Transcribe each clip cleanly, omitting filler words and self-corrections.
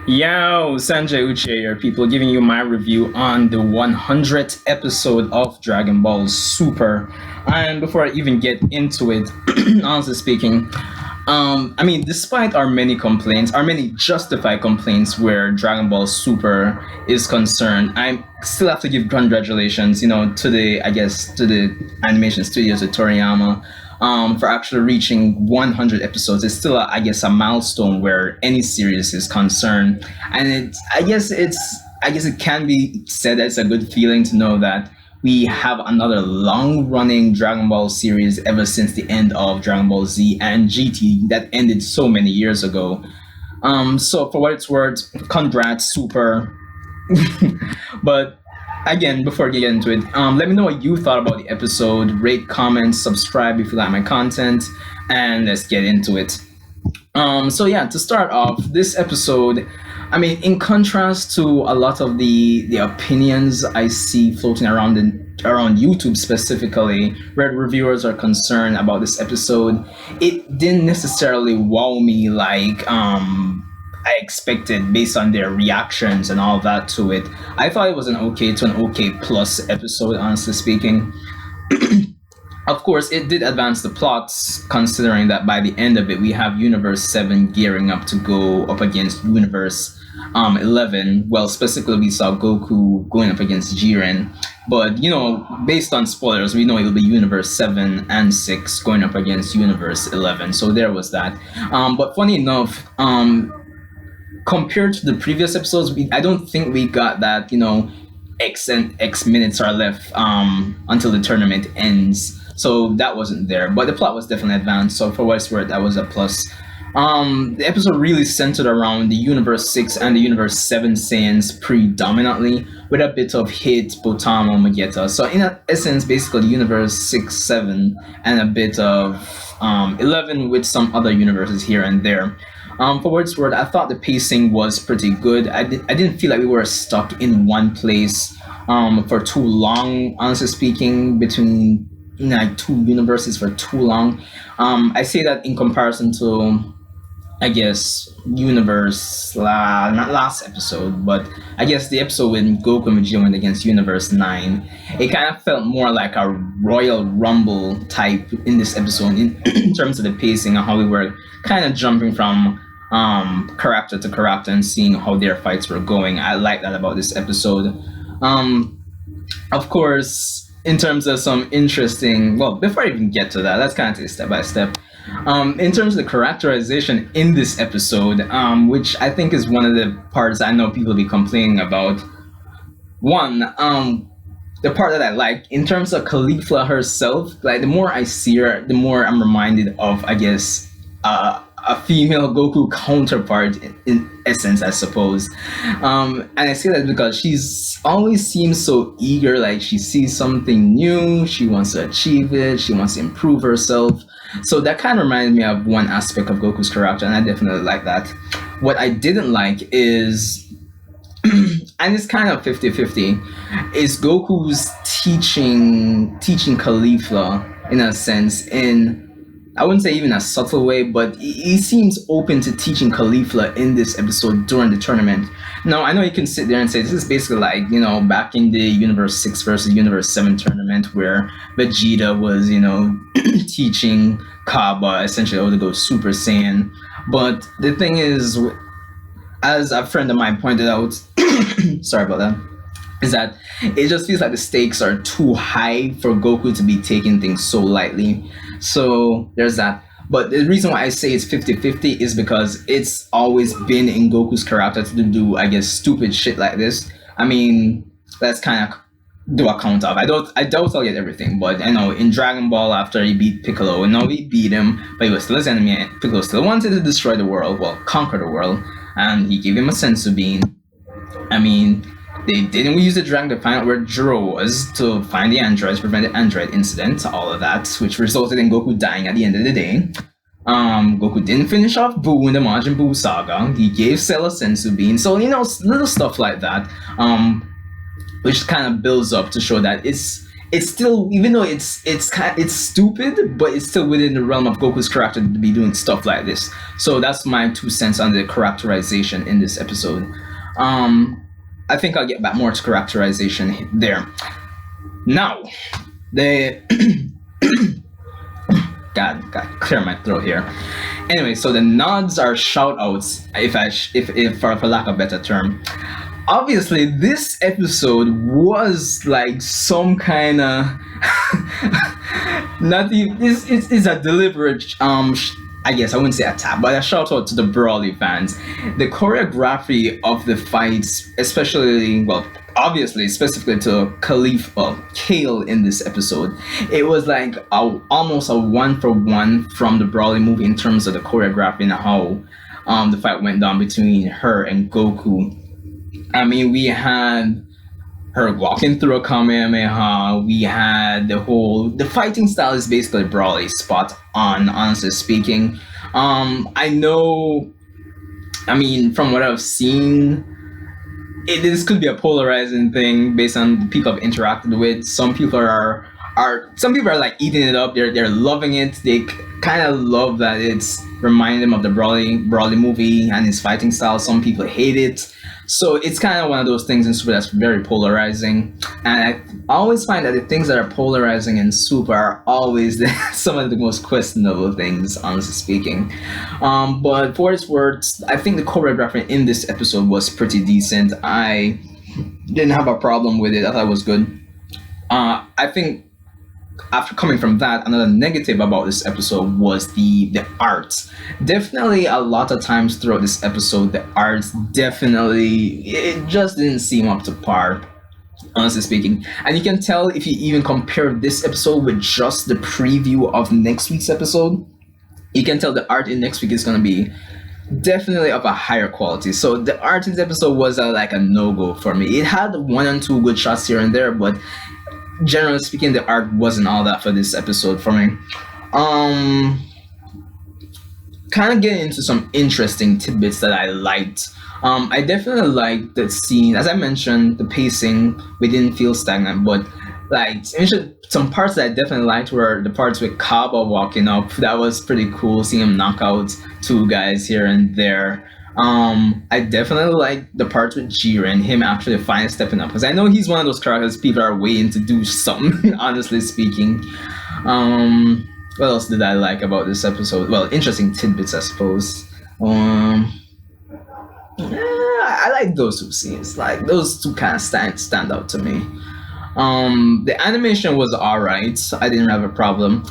Yo, Sanjay Uche here, people, giving you my review on the 100th episode of Dragon Ball Super. And before I even get into it, honestly speaking, despite our many complaints, our many justified complaints where Dragon Ball Super is concerned, I still have to give congratulations, to the animation studios at Toriyama, for actually reaching 100 episodes. It's still, a milestone where any series is concerned, and I guess it can be said that it's a good feeling to know that we have another long-running Dragon Ball series ever since the end of Dragon Ball Z and GT that ended so many years ago. So for what it's worth, congrats, Super. But again, before we get into it, let me know what you thought about the episode. Rate, comment, subscribe if you like my content, and let's get into it. To start off this episode, in contrast to a lot of the opinions I see floating around YouTube specifically, where reviewers are concerned about this episode, it didn't necessarily wow me like I expected based on their reactions and all that to it. I thought it was an okay to an okay plus episode, honestly speaking. Of course, it did advance the plots, considering that by the end of it, we have Universe 7 gearing up to go up against Universe 11. Well, specifically, we saw Goku going up against Jiren. But, based on spoilers, we know it'll be Universe 7 and 6 going up against Universe 11. So there was that. But funny enough, compared to the previous episodes, I don't think we got that, X and X minutes are left until the tournament ends. So that wasn't there. But the plot was definitely advanced. So for what it's worth, that was a plus. The episode really centered around the Universe 6 and the Universe 7 Saiyans predominantly, with a bit of Hit, Botamo, Magetta. So in essence, basically Universe 6, 7, and a bit of 11 with some other universes here and there. For what it's worth, I thought the pacing was pretty good. I didn't feel like we were stuck in one place for too long, honestly speaking, between two universes for too long. I say that in comparison to, I guess, not last episode, but I guess the episode when Goku and Vegeta went against Universe 9, it kind of felt more like a Royal Rumble type in this episode in terms of the pacing and how we were kind of jumping from character to character and seeing how their fights were going. I like that about this episode. Of course, in terms of some interesting, well, before I even get to that, let's kind of take it step by step. In terms of the characterization in this episode, which I think is one of the parts I know people be complaining about. One, the part that I like, in terms of Caulifla herself, like the more I see her, the more I'm reminded of, I guess, a female Goku counterpart in essence, I suppose. And I say that because she's always seems so eager, like she sees something new, she wants to achieve it, she wants to improve herself. So that kind of reminded me of one aspect of Goku's character, and I definitely like that. What I didn't like is, and it's kind of 50-50, is Goku's teaching Caulifla, in a sense, in, I wouldn't say even a subtle way, but he seems open to teaching Caulifla in this episode during the tournament. Now, I know you can sit there and say this is basically like, back in the Universe 6 versus Universe 7 tournament where Vegeta was, teaching Kaba essentially how to go Super Saiyan. But the thing is, as a friend of mine pointed out, sorry about that, is that it just feels like the stakes are too high for Goku to be taking things so lightly. So there's that. But the reason why I say it's 50-50 is because it's always been in Goku's character to do, I guess, stupid shit like this. Let's kind of do a count of. I doubt I'll get everything, but I know in Dragon Ball after he beat Piccolo, and now he beat him, but he was still his enemy. Piccolo still wanted to destroy the world, well, conquer the world, and he gave him a senzu bean. They didn't use the dragon to find out where Jiro was, to find the androids, prevent the android incident, all of that, which resulted in Goku dying at the end of the day. Goku didn't finish off Buu in the Majin Buu saga. He gave Cell a senzu bean. So, little stuff like that, which kind of builds up to show that it's still, even though it's stupid, but it's still within the realm of Goku's character to be doing stuff like this. So that's my 2 cents on the characterization in this episode. I think I'll get back more to characterization there. Now, the God, clear my throat here. Anyway, so the nods are shout outs, if for lack of a better term. Obviously, this episode was like some kind of not even it's a deliberate I guess I wouldn't say attack, but a shout out to the BROLY fans. The choreography of the fights, especially, well, obviously, specifically to Kale in this episode, it was like almost a 1-for-1 from the BROLY movie in terms of the choreography and how the fight went down between her and Goku. I mean, we had her walking through a Kamehameha. We had the fighting style is basically BROLY, spot on, honestly speaking. I know, I mean, from what I've seen, this could be a polarizing thing based on the people I've interacted with. Some people are like eating it up. They're loving it. They kind of love that it's reminding them of the BROLY movie and his fighting style. Some people hate it. So it's kind of one of those things in Super that's very polarizing. And I always find that the things that are polarizing in Super are always some of the most questionable things, honestly speaking. But for its worth, I think the choreography in this episode was pretty decent. I didn't have a problem with it. I thought it was good. I think after coming from that, another negative about this episode was the art. Definitely a lot of times throughout this episode, the art it just didn't seem up to par, honestly speaking. And you can tell if you even compare this episode with just the preview of next week's episode, you can tell the art in next week is going to be definitely of a higher quality. So the art in this episode was like a no-go for me. It had 1 and 2 good shots here and there, but generally speaking, the art wasn't all that for this episode for me. Kind of getting into some interesting tidbits that I liked. I definitely liked the scene. As I mentioned, the pacing, we didn't feel stagnant, but like some parts that I definitely liked were the parts with Kaba walking up. That was pretty cool, seeing him knock out 2 guys here and there. I definitely like the parts with Jiren, him actually finally stepping up, because I know he's one of those characters people are waiting to do something, honestly speaking. What else did I like about this episode? Well, interesting tidbits, I suppose. I like those 2 scenes. Like, those 2 kind of stand out to me. The animation was alright. I didn't have a problem.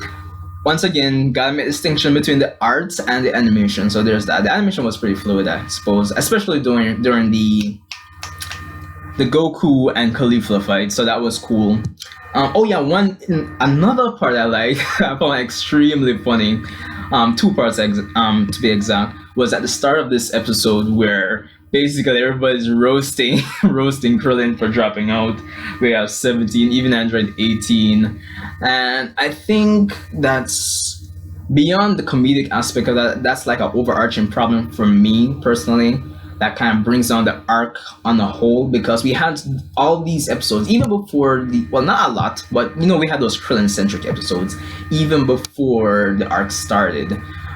Once again, gotta make a distinction between the art and the animation. So there's that. The animation was pretty fluid, I suppose, especially during the Goku and Caulifla fight. So that was cool. Another part I like, I found extremely funny. 2 parts to be exact, was at the start of this episode where basically everybody's roasting Krillin for dropping out. We have 17, even Android 18. And I think that's beyond the comedic aspect of that. That's like an overarching problem for me personally. That kind of brings down the arc on the whole, because we had all these episodes even before not a lot, but we had those Krillin-centric episodes even before the arc started.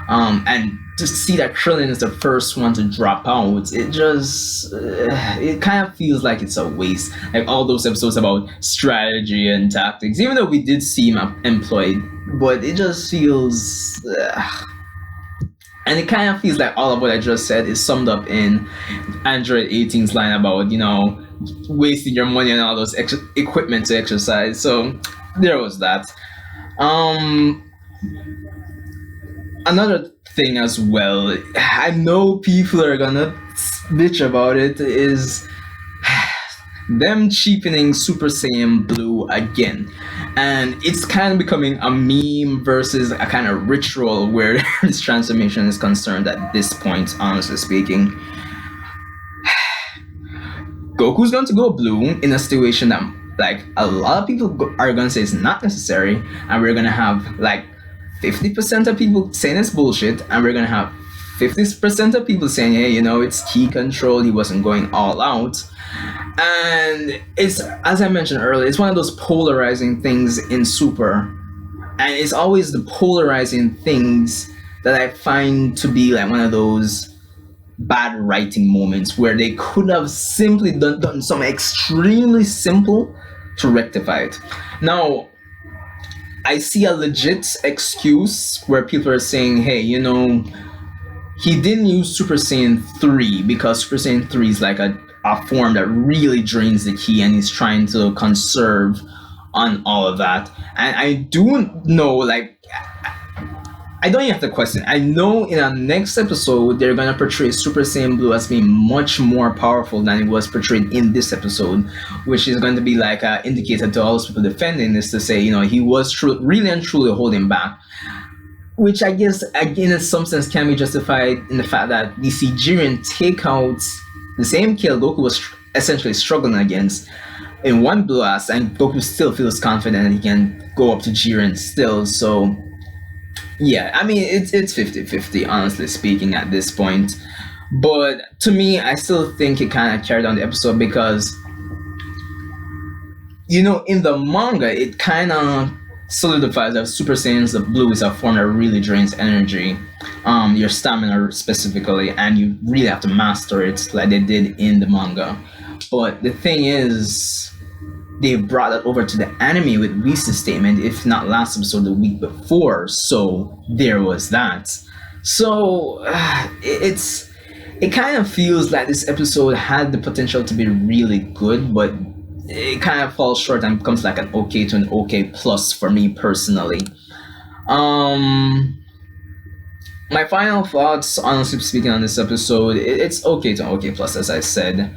And to see that Krillin is the first one to drop out, it kind of feels like it's a waste. Like all those episodes about strategy and tactics, even though we did see him employed, but it just feels... And it kind of feels like all of what I just said is summed up in Android 18's line about, wasting your money on all those equipment to exercise. So there was that. Another thing as well, I know people are gonna bitch about it, is them cheapening Super Saiyan Blue again. And it's kind of becoming a meme versus a kind of ritual where this transformation is concerned at this point, honestly speaking. Goku's going to go blue in a situation that, like, a lot of people are going to say it's not necessary, and we're going to have, like, 50% of people saying it's bullshit, and we're going to have 50% of people saying, hey, it's key control. He wasn't going all out. And it's, as I mentioned earlier, it's one of those polarizing things in Super. And it's always the polarizing things that I find to be like one of those bad writing moments where they could have simply done something extremely simple to rectify it. Now, I see a legit excuse where people are saying, hey, he didn't use Super Saiyan 3 because Super Saiyan 3 is like a form that really drains the ki and he's trying to conserve on all of that. And I do know, like, I don't even have to question. I know in our next episode, they're going to portray Super Saiyan Blue as being much more powerful than it was portrayed in this episode, which is going to be like an indicator to all those people defending this to say, he was really and truly holding back. Which I guess, again, in some sense can be justified in the fact that we see Jiren take out the same kill Goku was essentially struggling against in one blast, and Goku still feels confident that he can go up to Jiren still, so... Yeah, I mean, it's 50-50, honestly speaking, at this point. But to me, I still think it kind of carried on the episode because, in the manga, it kind of solidifies that Super Saiyan the Blue is a form that really drains energy, your stamina specifically, and you really have to master it like they did in the manga. But the thing is, they brought that over to the anime with Whis' statement, if not last episode, the week before. So there was that. So it kind of feels like this episode had the potential to be really good, but it kind of falls short and becomes like an okay to an okay plus for me personally. My final thoughts, honestly speaking, on this episode, it's okay to okay plus, as I said.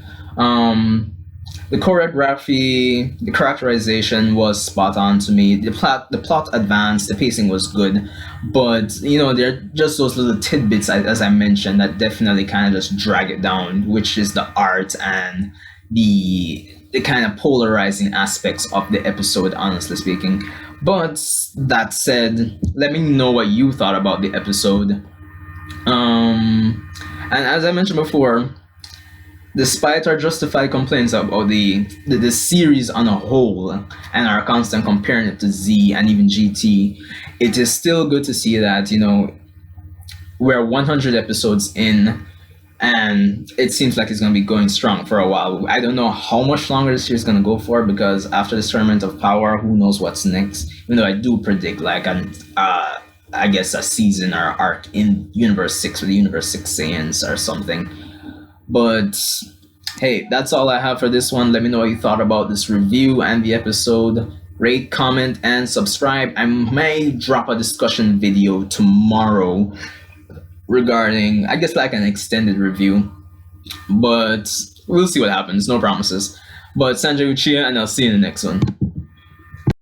The choreography, the characterization was spot on to me. The plot advanced, the pacing was good, but there are just those little tidbits, as I mentioned, that definitely kind of just drag it down, which is the art and the kind of polarizing aspects of the episode, honestly speaking. But that said, let me know what you thought about the episode. And as I mentioned before, despite our justified complaints about the series on a whole and our constant comparing it to Z and even GT, it is still good to see that, we're 100 episodes in and it seems like it's going to be going strong for a while. I don't know how much longer this series is going to go for, because after this Tournament of Power, who knows what's next, even though I do predict like I guess a season or arc in Universe 6 with the Universe 6 Saiyans or something. But hey, that's all I have for this one. Let me know what you thought about this review and the episode. Rate, comment, and subscribe. I may drop a discussion video tomorrow regarding, I guess, like an extended review. But we'll see what happens. No promises. But Sanjay Uchiha, and I'll see you in the next one.